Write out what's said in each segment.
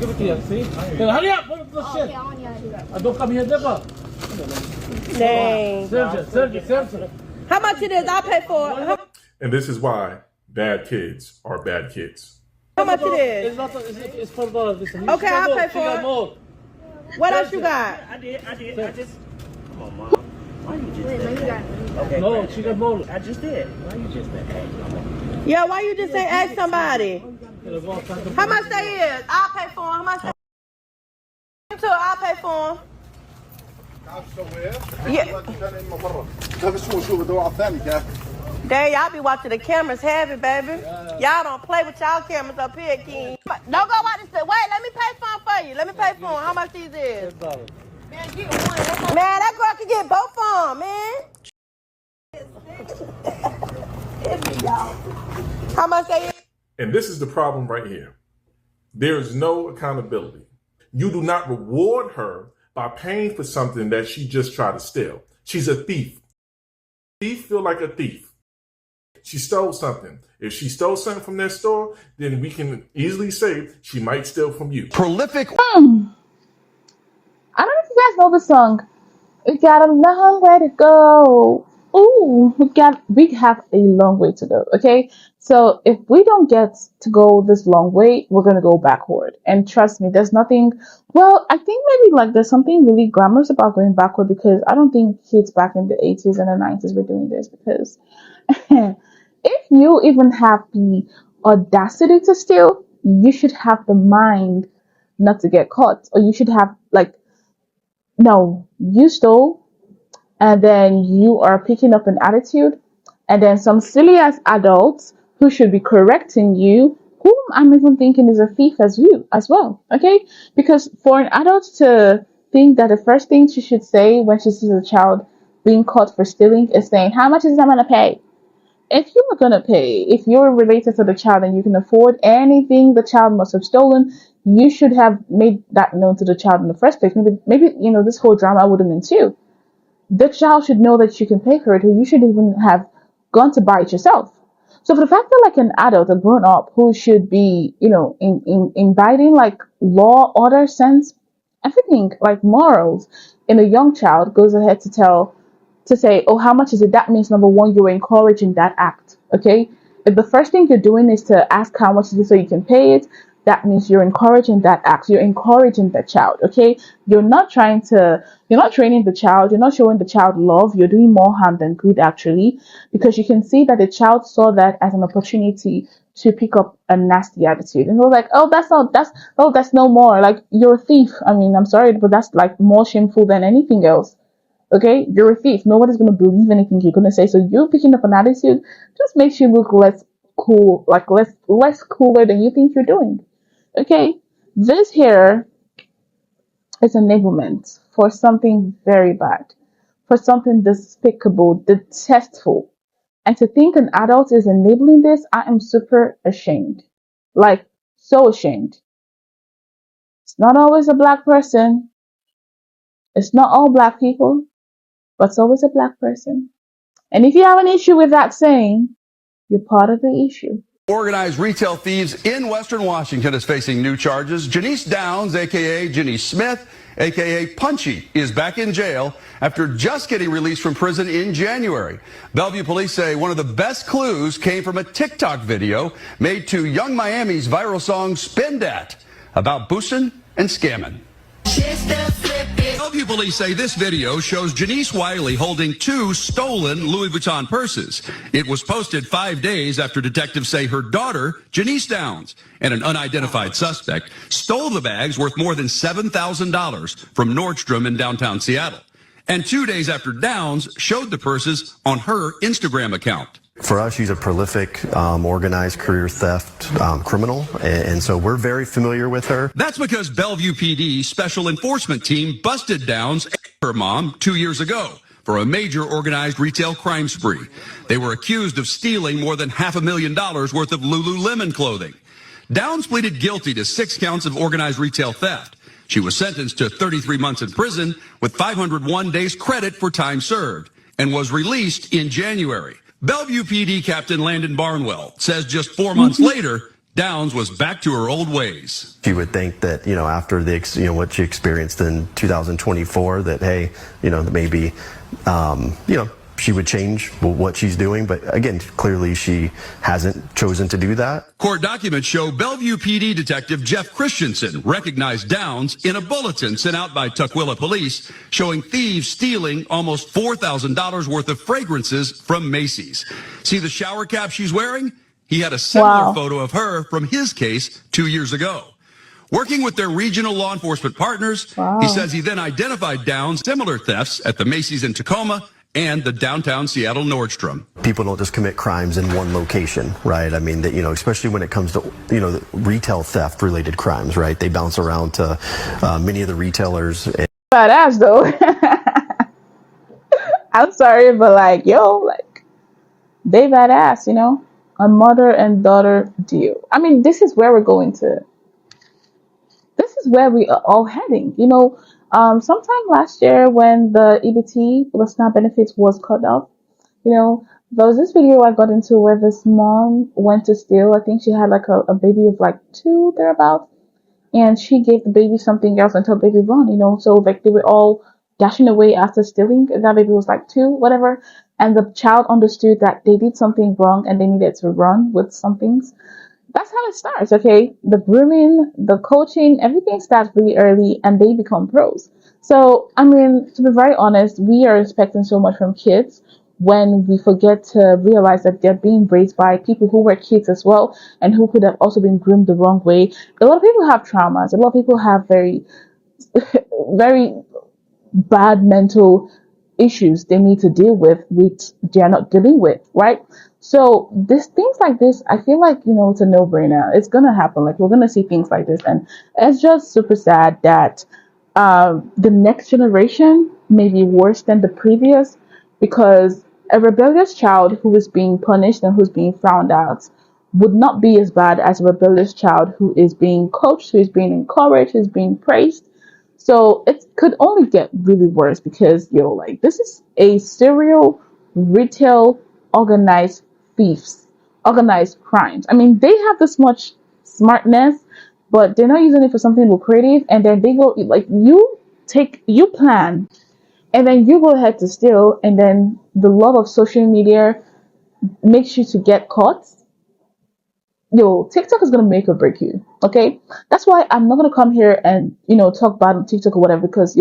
give it to you. See? Hurry up! What the shit? Don't come here, never. Dang. Serve it. How much it is? I'll pay for it. And this is why bad kids are bad kids. How much it is? It's $4. Listen. Okay, I'll pay for got it. more. What else you got? I did. Come on, Mom. Why you just Okay. No, she got more. I just did. Why you just that? Yeah, why you just say ask somebody? How much they is? I'll pay for them. How much they is? I'll pay for them. Yeah. There, y'all be watching the cameras heavy, baby. Y'all don't play with y'all cameras up here, King. Don't go watch this. Wait, let me pay for them for you. Let me pay for them. How much these is? $10. Man, that girl can get both of them, man. How much they is? And this is the problem right here. There is no accountability. You do not reward her by paying for something that she just tried to steal. She's a thief. Thief feel like a thief. She stole something. If she stole something from their store, then we can easily say she might steal from you. Prolific. I don't know if you guys know the song. We got a long way to go. Ooh, we have a long way to go. Okay, so if we don't get to go this long way, we're gonna go backward. And trust me, there's nothing. Well, I think maybe like there's something really glamorous about going backward, because I don't think kids back in the 80s and the 90s were doing this, because if you even have the audacity to steal, you should have the mind not to get caught, or you should have like, no, you stole. And then you are picking up an attitude, and then some silly ass adults who should be correcting you, whom I'm even thinking is a thief as you as well. Okay, because for an adult to think that the first thing she should say when she sees a child being caught for stealing is saying, "How much is I gonna pay?" If you are gonna pay, if you're related to the child and you can afford anything the child must have stolen, you should have made that known to the child in the first place. Maybe this whole drama wouldn't ensue. The child should know that you can pay for it, or you should even have gone to buy it yourself. So for the fact that like an adult, a grown up who should be, imbibing like law, order, sense, everything like morals in a young child, goes ahead to say, oh, how much is it? That means number one, you're encouraging that act. Okay. If the first thing you're doing is to ask how much is it so you can pay it, that means you're encouraging that act. You're encouraging the child, okay? You're not training the child. You're not showing the child love. You're doing more harm than good, actually, because you can see that the child saw that as an opportunity to pick up a nasty attitude. And they're like, oh, that's no more. Like, you're a thief. I mean, I'm sorry, but that's like more shameful than anything else. Okay? You're a thief. Nobody's going to believe anything you're going to say. So you picking up an attitude just makes you look less cool, like less cooler than you think you're doing. Okay, this here is enablement for something very bad, for something despicable, detestful. And to think an adult is enabling this, I am super ashamed. Like, so ashamed. It's not always a black person. It's not all black people, but it's always a black person. And if you have an issue with that saying, you're part of the issue. Organized retail thieves in Western Washington is facing new charges. Janice Downs, a.k.a. Janice Smith, a.k.a. Punchy, is back in jail after just getting released from prison in January. Bellevue police say one of the best clues came from a TikTok video made to Young Miami's viral song Spin Dat about boosting and scamming. Bellevue police say this video shows Janice Wiley holding 2 stolen Louis Vuitton purses. It was posted 5 days after detectives say her daughter, Janice Downs, and an unidentified suspect stole the bags worth more than $7,000 from Nordstrom in downtown Seattle. And 2 days after Downs showed the purses on her Instagram account. For us, she's a prolific, organized career theft criminal, and so we're very familiar with her. That's because Bellevue PD's special enforcement team busted Downs and her mom 2 years ago for a major organized retail crime spree. They were accused of stealing more than $500,000 worth of Lululemon clothing. Downs pleaded guilty to 6 counts of organized retail theft. She was sentenced to 33 months in prison with 501 days credit for time served and was released in January. Bellevue PD Captain Landon Barnwell says just 4 months later, Downs was back to her old ways. You would think that, after what she experienced in 2024, that, hey, that maybe, she would change what she's doing. But again, clearly she hasn't chosen to do that. Court documents show Bellevue PD Detective Jeff Christensen recognized Downs in a bulletin sent out by Tukwila Police showing thieves stealing almost $4,000 worth of fragrances from Macy's. See the shower cap she's wearing? He had a similar photo of her from his case 2 years ago. Working with their regional law enforcement partners, he says he then identified Downs' similar thefts at the Macy's in Tacoma and the downtown Seattle Nordstrom. People don't just commit crimes in one location, right? I mean, especially when it comes to, the retail theft related crimes, right? They bounce around to many of the retailers. Badass though. I'm sorry, but they badass, a mother and daughter deal. I mean, this is where we are all heading. Sometime last year when the EBT, the SNAP benefits was cut off, there was this video I got into where this mom went to steal. I think she had a baby of 2 thereabouts, and she gave the baby something else until the baby run, so they were all dashing away after stealing. That baby was 2, whatever, and the child understood that they did something wrong and they needed to run with some things. That's how it starts, okay? The grooming, the coaching, everything starts really early and they become pros. So, I mean, to be very honest, we are expecting so much from kids when we forget to realize that they're being raised by people who were kids as well and who could have also been groomed the wrong way. A lot of people have traumas. A lot of people have very, very bad mental issues they need to deal with, which they're not dealing with, right? So things like this, I feel like, it's a no-brainer. It's gonna happen. We're gonna see things like this, and it's just super sad that the next generation may be worse than the previous, because a rebellious child who is being punished and who's being found out would not be as bad as a rebellious child who is being coached, who is being encouraged, who is being praised. So it could only get really worse because, this is a serial retail organized thieves, organized crimes. I mean, they have this much smartness, but they're not using it for something lucrative. And then they go, you plan, and then you go ahead to steal, and then the love of social media makes you to get caught. TikTok is gonna make or break you. Okay, that's why I'm not gonna come here and talk bad on TikTok or whatever, because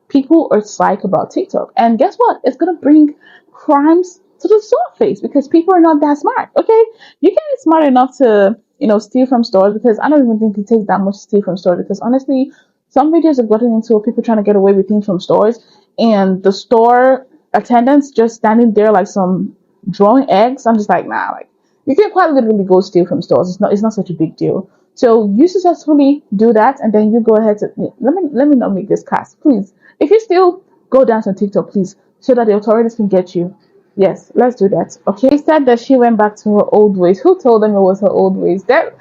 people are psych about TikTok, and guess what? It's gonna bring crimes to the surface because people are not that smart. Okay, you can be smart enough to steal from stores, because I don't even think it takes that much to steal from stores, because honestly, some videos have gotten into people trying to get away with things from stores, and the store attendants just standing there like some drawing eggs. I'm just nah, you can quite literally go steal from stores. It's not such a big deal. So you successfully do that, and then you go ahead to let me not make this cast, please. If you still go dance on TikTok, please, so that the authorities can get you. Yes, let's do that. Okay, she said that she went back to her old ways. Who told them it was her old ways? That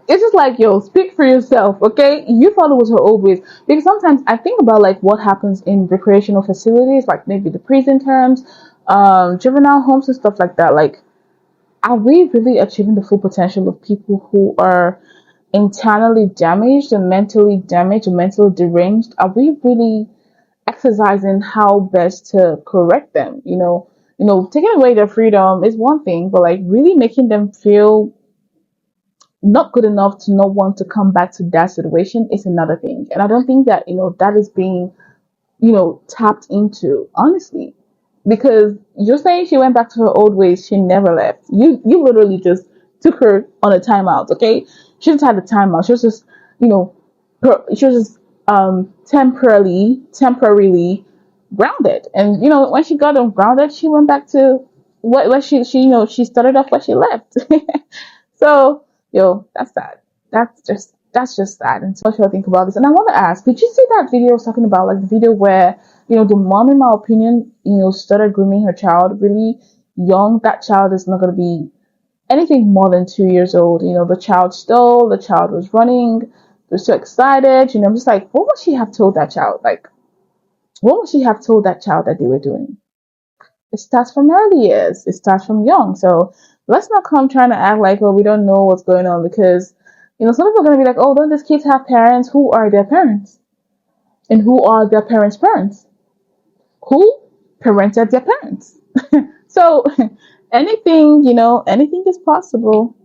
it's just speak for yourself, okay? You thought it was her old ways, because sometimes I think about what happens in recreational facilities, maybe the prison terms, juvenile homes and stuff like that. Are we really achieving the full potential of people who are internally damaged and mentally deranged? Are we really exercising how best to correct them? Taking away their freedom is one thing, but really making them feel not good enough to not want to come back to that situation is another thing. And I don't think that that is being tapped into, honestly. Because you're saying she went back to her old ways, she never left. You literally just took her on a timeout, okay? She just had a timeout. She was just, temporarily grounded. And when she got grounded, she went back to what she started off where she left. So that's sad. That's just sad. And so I think about this. And I want to ask, did you see that video I was talking about, the video where the mom, in my opinion, started grooming her child really young? That child is not going to be anything more than 2 years old. The child stole, the child was running, they're so excited. I'm just what would she have told that child? What would she have told that child that they were doing? It starts from early years. It starts from young. So let's not come trying to act like, oh, we don't know what's going on, because, some people are going to be like, oh, don't these kids have parents? Who are their parents? And who are their parents' parents? Who parented their parents? So anything, anything is possible.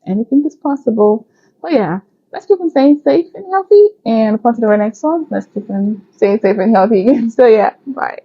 Anything is possible. But yeah, let's keep them staying safe and healthy. And on to the next one. Let's keep them staying safe and healthy again. So yeah, bye.